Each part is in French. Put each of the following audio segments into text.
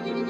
Bonjour,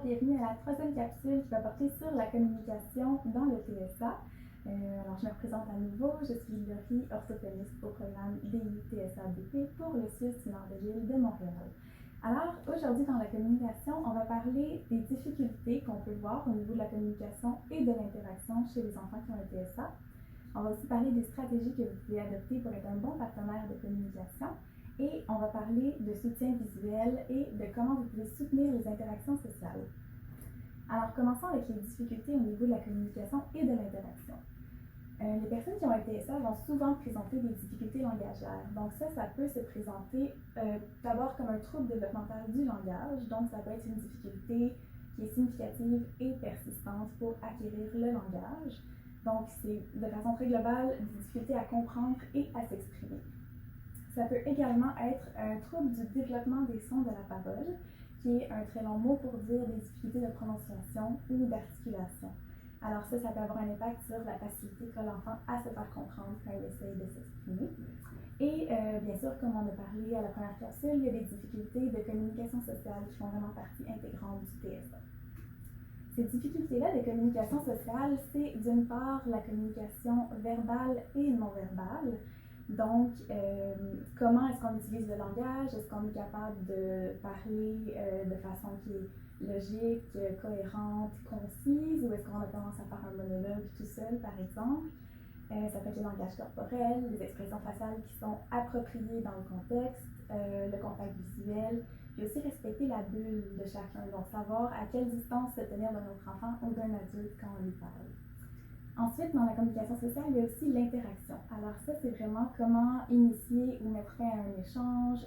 bienvenue à la troisième capsule qui va porter sur la communication dans le TSA. Alors, je me présente à nouveau, je suis Laurie, orthophoniste au programme DI-TSA-DP pour le CIUS du Nord-de-Ville de Montréal. Alors, aujourd'hui dans la communication, on va parler des difficultés qu'on peut voir au niveau de la communication et de l'interaction chez les enfants qui ont un TSA. On va aussi parler des stratégies que vous pouvez adopter pour être un bon partenaire de communication. Et on va parler de soutien visuel et de comment vous pouvez soutenir les interactions sociales. Alors, commençons avec les difficultés au niveau de la communication et de l'interaction. Les personnes qui ont un TSA vont souvent présenter des difficultés langagières. Donc ça peut se présenter d'abord comme un trouble développemental du langage. Donc ça peut être une difficulté qui est significative et persistante pour acquérir le langage. Donc c'est de façon très globale des difficultés à comprendre et à s'exprimer. Ça peut également être un trouble du développement des sons de la parole, qui est un très long mot pour dire des difficultés de prononciation ou d'articulation. Alors ça peut avoir un impact sur la facilité qu'a l'enfant à se faire comprendre quand il essaye de s'exprimer. Et bien sûr, comme on a parlé à la première capsule, il y a des difficultés de communication sociale qui font vraiment partie intégrante du TSA. Ces difficultés-là de communication sociale, c'est d'une part la communication verbale et non verbale. Donc, comment est-ce qu'on utilise le langage? Est-ce qu'on est capable de parler de façon qui est logique, cohérente, concise? Ou est-ce qu'on a tendance à faire un monologue tout seul, par exemple? Ça peut être le langage corporel, les expressions faciales qui sont appropriées dans le contexte, le contact visuel, puis aussi respecter la bulle de chacun, donc savoir à quelle distance se tenir de notre enfant ou d'un adulte quand on lui parle. Ensuite, dans la communication sociale, il y a aussi l'interaction. Alors ça, c'est vraiment comment initier ou mettre fin à un échange,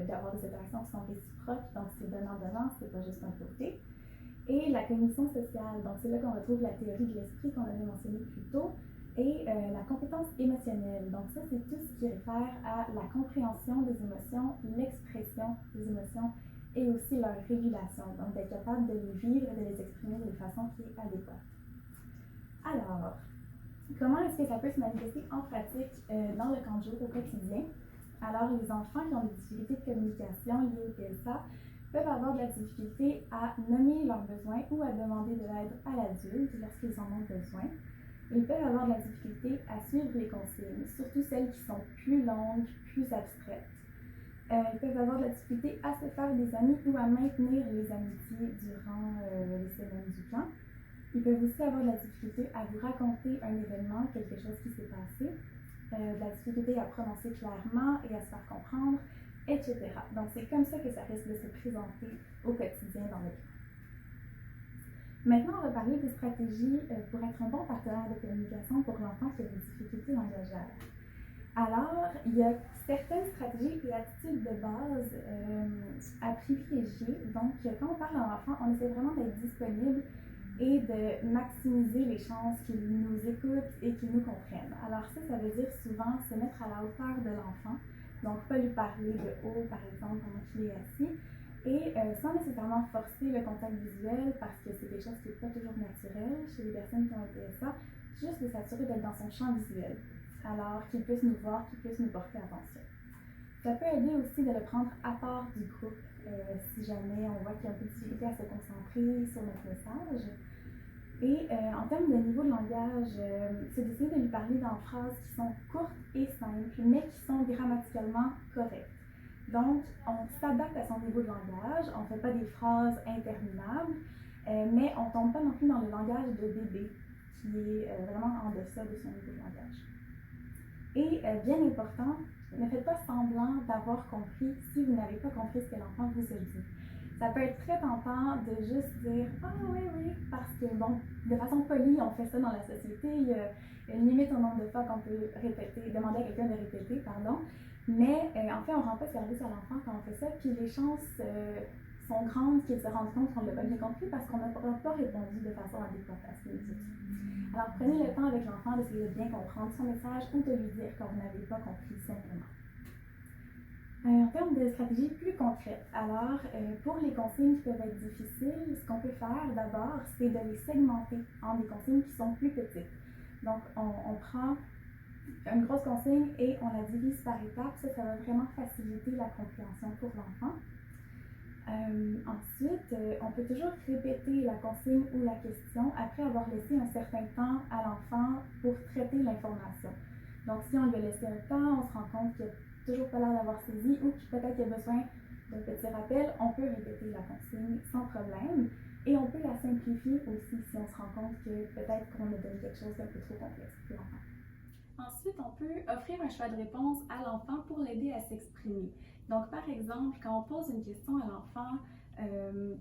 d'avoir des interactions qui sont réciproques, donc c'est donnant-donnant, c'est pas juste un côté. Et la cognition sociale, donc c'est là qu'on retrouve la théorie de l'esprit qu'on avait mentionnée plus tôt, et la compétence émotionnelle. Donc ça, c'est tout ce qui réfère à la compréhension des émotions, l'expression des émotions et aussi leur régulation. Donc d'être capable de les vivre et de les exprimer de façon qui est adéquate. Alors, comment est-ce que ça peut se manifester en pratique dans le camp de jour au quotidien? Alors, les enfants qui ont des difficultés de communication liées au TSA peuvent avoir de la difficulté à nommer leurs besoins ou à demander de l'aide à l'adulte lorsqu'ils en ont besoin. Ils peuvent avoir de la difficulté à suivre les consignes, surtout celles qui sont plus longues, plus abstraites. Ils peuvent avoir de la difficulté à se faire des amis ou à maintenir les amitiés durant les semaines du camp. Ils peuvent aussi avoir de la difficulté à vous raconter un événement, quelque chose qui s'est passé, de la difficulté à prononcer clairement et à se faire comprendre, etc. Donc c'est comme ça que ça risque de se présenter au quotidien dans le camp. Maintenant, on va parler des stratégies pour être un bon partenaire de communication pour l'enfant qui a des difficultés langagières. Alors, il y a certaines stratégies et attitudes de base à privilégier. Donc, quand on parle à l'enfant, on essaie vraiment d'être disponible et de maximiser les chances qu'ils nous écoutent et qu'ils nous comprennent. Alors ça veut dire souvent se mettre à la hauteur de l'enfant, donc pas lui parler de haut, par exemple, pendant qu'il est assis, et sans nécessairement forcer le contact visuel, parce que c'est quelque chose qui n'est pas toujours naturel chez les personnes qui ont un TSA, juste de s'assurer d'être dans son champ visuel, alors qu'il puisse nous voir, qu'il puisse nous porter attention. Ça peut aider aussi de le prendre à part du groupe, si jamais on voit qu'il y a un peu de difficulté à se concentrer sur notre message. Et en termes de niveau de langage, c'est d'essayer de lui parler dans phrases qui sont courtes et simples, mais qui sont grammaticalement correctes. Donc, on s'adapte à son niveau de langage, on ne fait pas des phrases interminables, mais on ne tombe pas non plus dans le langage de bébé, qui est vraiment en deçà de son niveau de langage. Et bien important, ne faites pas semblant d'avoir compris si vous n'avez pas compris ce que l'enfant vous a dit. Ça peut être très tentant de juste dire « Ah oui, oui », parce que, bon, de façon polie, on fait ça dans la société. Il y a une limite au nombre de fois qu'on peut demander à quelqu'un de répéter, pardon. Mais en fait, on ne rend pas service à l'enfant quand on fait ça, puis les chances sont grandes qu'il se rende compte qu'on ne l'a pas bien compris parce qu'on n'a pas répondu de façon adéquate à ce qu'il nous a dit. Alors, prenez le temps avec l'enfant d'essayer de bien comprendre son message ou de lui dire quand vous n'avez pas compris simplement. En termes de stratégies plus concrètes, alors pour les consignes qui peuvent être difficiles, ce qu'on peut faire d'abord, c'est de les segmenter en des consignes qui sont plus petites. Donc, on prend une grosse consigne et on la divise par étapes. Ça va vraiment faciliter la compréhension pour l'enfant. Ensuite, on peut toujours répéter la consigne ou la question après avoir laissé un certain temps à l'enfant pour traiter l'information. Donc, si on lui a laissé un temps, on se rend compte qu'il n'a toujours pas l'air d'avoir saisi ou peut-être qu'il a besoin d'un petit rappel, on peut répéter la consigne sans problème. Et on peut la simplifier aussi si on se rend compte que peut-être qu'on a donné quelque chose d'un peu trop complexe pour l'enfant. Ensuite, on peut offrir un choix de réponse à l'enfant pour l'aider à s'exprimer. Donc, par exemple, quand on pose une question à l'enfant,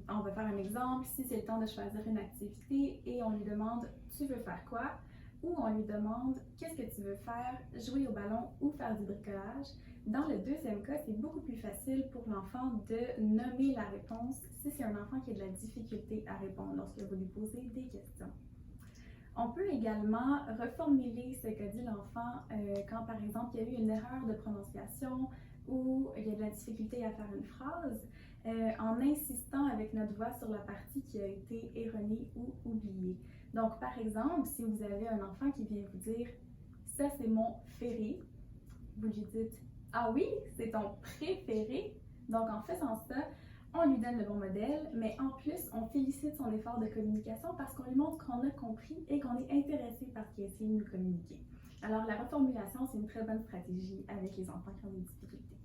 on va faire un exemple, si c'est le temps de choisir une activité et on lui demande « Tu veux faire quoi ?» ou on lui demande « Qu'est-ce que tu veux faire? Jouer au ballon ou faire du bricolage? » Dans le deuxième cas, c'est beaucoup plus facile pour l'enfant de nommer la réponse si c'est un enfant qui a de la difficulté à répondre lorsqu'il va lui poser des questions. On peut également reformuler ce qu'a dit l'enfant quand, par exemple, il y a eu une erreur de prononciation ou il y a de la difficulté à faire une phrase, en insistant avec notre voix sur la partie qui a été erronée ou oubliée. Donc, par exemple, si vous avez un enfant qui vient vous dire « Ça, c'est mon ferré », vous lui dites « Ah oui, c'est ton préféré ». Donc, en faisant ça, on lui donne le bon modèle, mais en plus, on félicite son effort de communication parce qu'on lui montre qu'on a compris et qu'on est intéressé par ce qu'il a essayé de nous communiquer. Alors, la reformulation, c'est une très bonne stratégie avec les enfants qui ont des difficultés.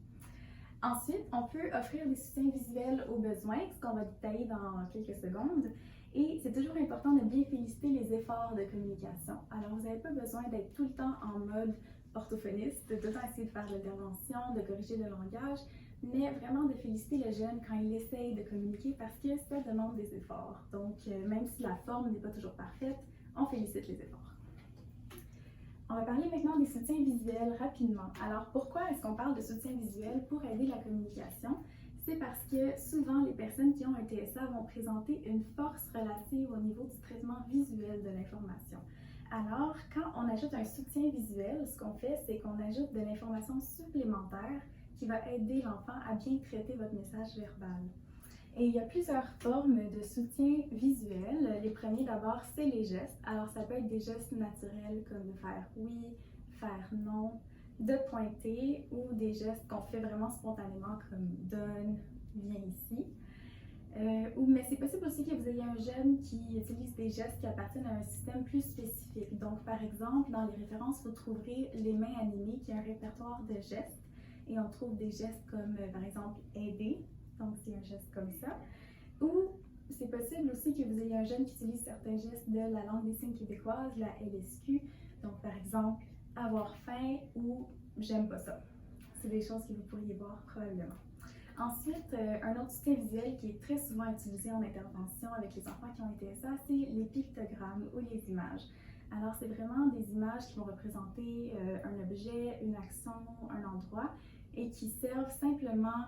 Ensuite, on peut offrir des soutiens visuels aux besoins, ce qu'on va détailler dans quelques secondes. Et c'est toujours important de bien féliciter les efforts de communication. Alors, vous n'avez pas besoin d'être tout le temps en mode orthophoniste, de tout le temps essayer de faire de l'intervention, de corriger le langage, mais vraiment de féliciter le jeune quand il essaye de communiquer parce que ça demande des efforts. Donc, même si la forme n'est pas toujours parfaite, on félicite les efforts. On va parler maintenant des soutiens visuels rapidement. Alors, pourquoi est-ce qu'on parle de soutien visuel pour aider la communication? C'est parce que souvent, les personnes qui ont un TSA vont présenter une force relative au niveau du traitement visuel de l'information. Alors, quand on ajoute un soutien visuel, ce qu'on fait, c'est qu'on ajoute de l'information supplémentaire qui va aider l'enfant à bien traiter votre message verbal. Et il y a plusieurs formes de soutien visuel. Les premiers d'abord, c'est les gestes. Alors ça peut être des gestes naturels comme de faire oui, faire non, de pointer ou des gestes qu'on fait vraiment spontanément comme donne, viens ici. Mais c'est possible aussi que vous ayez un jeune qui utilise des gestes qui appartiennent à un système plus spécifique. Donc par exemple, dans les références, vous trouverez les mains animées qui est un répertoire de gestes. Et on trouve des gestes comme par exemple aider. Donc, c'est un geste comme ça. Ou c'est possible aussi que vous ayez un jeune qui utilise certains gestes de la langue des signes québécoise, la LSQ. Donc, par exemple, avoir faim ou j'aime pas ça. C'est des choses que vous pourriez voir probablement. Ensuite, un autre soutien visuel qui est très souvent utilisé en intervention avec les enfants qui ont été TSA, c'est les pictogrammes ou les images. Alors, c'est vraiment des images qui vont représenter un objet, une action, un endroit et qui servent simplement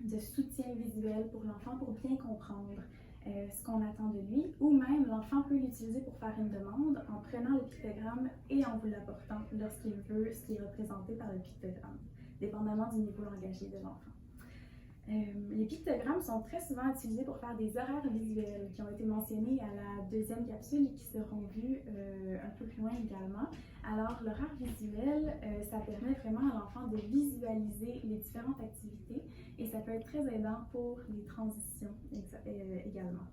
de soutien visuel pour l'enfant pour bien comprendre ce qu'on attend de lui, ou même l'enfant peut l'utiliser pour faire une demande en prenant le pictogramme et en vous l'apportant lorsqu'il veut ce qui est représenté par le pictogramme, dépendamment du niveau langagé de l'enfant. Les pictogrammes sont très souvent utilisés pour faire des horaires visuels qui ont été mentionnés à la deuxième capsule et qui seront vus un peu plus loin également. Alors, l'horaire visuel, ça permet vraiment à l'enfant de visualiser les différentes activités et ça peut être très aidant pour les transitions également.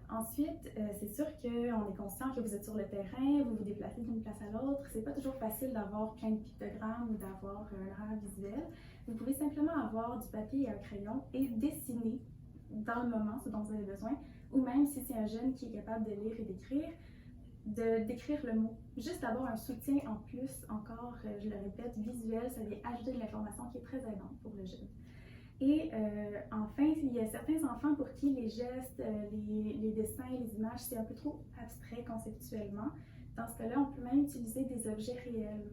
Ensuite, c'est sûr qu'on est conscient que vous êtes sur le terrain, vous vous déplacez d'une place à l'autre. C'est pas toujours facile d'avoir plein de pictogrammes ou d'avoir un horaire visuel. Vous pouvez simplement avoir du papier et un crayon et dessiner dans le moment ce dont vous avez besoin, ou même si c'est un jeune qui est capable de lire et d'écrire, d'écrire le mot. Juste avoir un soutien en plus, encore, je le répète, visuel, ça vient ajouter de l'information qui est très aidante pour le jeune. Et enfin, il y a certains enfants pour qui les gestes, les dessins, les images, c'est un peu trop abstrait conceptuellement. Dans ce cas-là, on peut même utiliser des objets réels.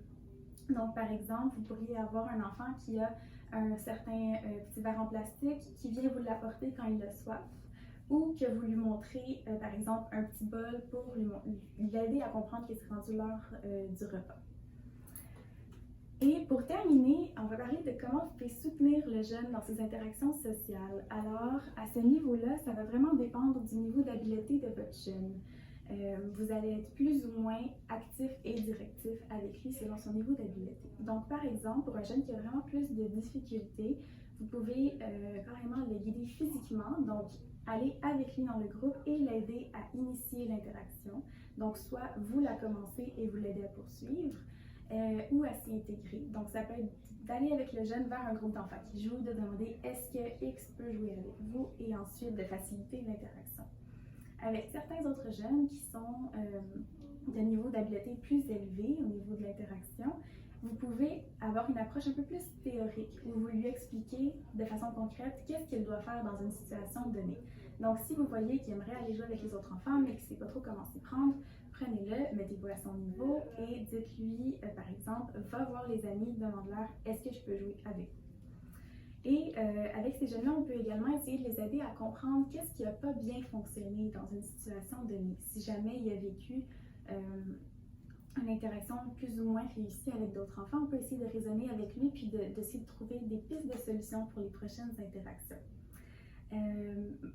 Donc, par exemple, vous pourriez avoir un enfant qui a un certain petit verre en plastique qui vient vous l'apporter quand il a soif, ou que vous lui montrez, par exemple, un petit bol pour l'aider à comprendre qu'il s'est rendu l'heure du repas. Et pour terminer, on va parler de comment vous pouvez soutenir le jeune dans ses interactions sociales. Alors, à ce niveau-là, ça va vraiment dépendre du niveau d'habileté de votre jeune. Vous allez être plus ou moins actif et directif avec lui selon son niveau d'habileté. Donc, par exemple, pour un jeune qui a vraiment plus de difficultés, vous pouvez carrément le guider physiquement, donc aller avec lui dans le groupe et l'aider à initier l'interaction. Donc, soit vous la commencez et vous l'aidez à poursuivre, ou à s'y intégrer. Donc, ça peut être d'aller avec le jeune vers un groupe d'enfants qui jouent, de demander est-ce que X peut jouer avec vous et ensuite de faciliter l'interaction. Avec certains autres jeunes qui sont de niveau d'habileté plus élevé au niveau de l'interaction, vous pouvez avoir une approche un peu plus théorique où vous lui expliquez de façon concrète qu'est-ce qu'il doit faire dans une situation donnée. Donc, si vous voyez qu'il aimerait aller jouer avec les autres enfants mais qu'il ne sait pas trop comment s'y prendre, prenez-le, mettez-vous à son niveau et dites-lui, par exemple, va voir les amis, demande-leur est-ce que je peux jouer avec vous. Et avec ces jeunes-là, on peut également essayer de les aider à comprendre qu'est-ce qui n'a pas bien fonctionné dans une situation donnée. Si jamais il a vécu une interaction plus ou moins réussie avec d'autres enfants, on peut essayer de raisonner avec lui puis d'essayer de trouver des pistes de solutions pour les prochaines interactions.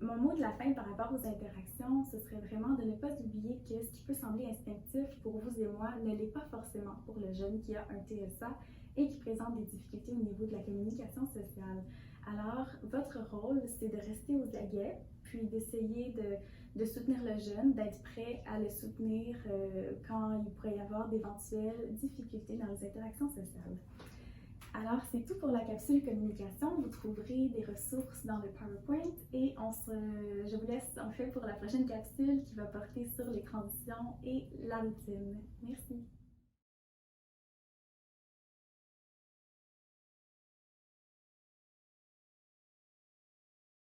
Mon mot de la fin par rapport aux interactions, ce serait vraiment de ne pas oublier que ce qui peut sembler instinctif pour vous et moi ne l'est pas forcément pour le jeune qui a un TSA et qui présente des difficultés au niveau de la communication sociale. Alors, votre rôle, c'est de rester aux aguets, puis d'essayer de soutenir le jeune, d'être prêt à le soutenir quand il pourrait y avoir d'éventuelles difficultés dans les interactions sociales. Alors, c'est tout pour la capsule communication. Vous trouverez des ressources dans le PowerPoint et je vous laisse en fait pour la prochaine capsule qui va porter sur les transitions et la routine. Merci.